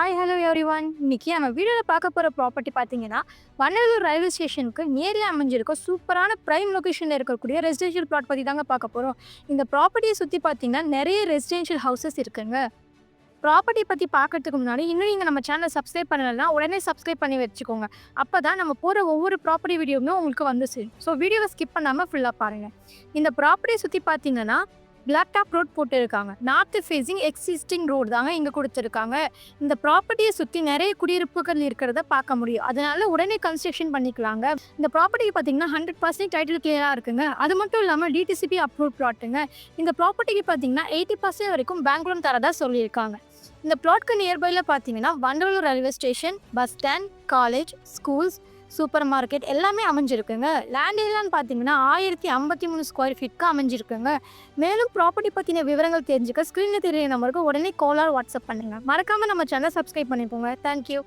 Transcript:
Hi hello everyone. இன்னைக்கு நம்ம வீடியோவில் பார்க்க போகிற ப்ராப்பர்ட்டி பார்த்தீங்கன்னா வண்டலூர் ரயில்வே ஸ்டேஷனுக்கு நேரில் அமைஞ்சிருக்க சூப்பரான ப்ரைம் லொக்கேஷனில் இருக்கக்கூடிய ரெசிடென்ஷியல் பிளாட் பற்றி தாங்க பார்க்க போகிறோம். இந்த ப்ராப்பர்ட்டியை சுற்றி பார்த்தீங்கன்னா நிறைய ரெசிடென்ஷியல் ஹவுசஸ் இருக்குங்க. ப்ராப்பர்ட்டி பற்றி பார்க்கறதுக்கு முன்னாடி இன்னும் நீங்கள் நம்ம சேனலை சப்ஸ்கிரைப் பண்ணலைன்னா உடனே சப்ஸ்கிரைப் பண்ணி வச்சுக்கோங்க. அப்போ தான் நம்ம போகிற ஒவ்வொரு ப்ராப்பர்ட்டி வீடியோவுமே உங்களுக்கு வந்து சேரும். ஸோ வீடியோவை ஸ்கிப் பண்ணாமல் ஃபுல்லாக பாருங்கள். இந்த ப்ராப்பர்ட்டியை சுற்றி பார்த்தீங்கன்னா பிளாக் டாப் ரோட் போட்டுருக்காங்க. நார்த் ஃபேஸிங் எக்ஸிஸ்டிங் ரோடு தாங்க இங்கே கொடுத்துருக்காங்க. இந்த ப்ராப்பர்ட்டியை சுற்றி நிறைய குடியிருப்புகள் இருக்கிறத பார்க்க முடியும். அதனால உடனே கன்ஸ்ட்ரக்ஷன் பண்ணிக்கலாங்க. இந்த ப்ராப்பர்ட்டிக்கு பார்த்தீங்கன்னா 100% டைட்டில் கிளியராக இருக்குங்க. அது மட்டும் இல்லாமல் டிடிசிபி அப்ரூவ் ப்ளாட்டுங்க. இந்த ப்ராப்பர்ட்டிக்கு பார்த்தீங்கன்னா 80% வரைக்கும் பேங்க் லோன் தரதா சொல்லியிருக்காங்க. இந்த ப்ளாட்க்கு நியர்பையில் பார்த்தீங்கன்னா Vandalur railway station, bus stand, college, schools, super market எல்லாமே அமைஞ்சிருக்குங்க. லேண்ட் ஏரியான்னு பார்த்தீங்கன்னா 1053 ஸ்கொயர் ஃபீட்க்கு அமைஞ்சிருக்குங்க. மேலும் ப்ராப்பர்ட்டி பற்றின விவரங்கள் தெரிஞ்சுக்க ஸ்க்ரீனில் தெரிய நம்பருக்கு உடனே கால் ஆர் வாட்ஸ்அப் பண்ணுங்கள். மறக்காமல் நம்ம சேனலை சப்ஸ்கிரைப் பண்ணிக்கோங்க. தேங்க்யூ.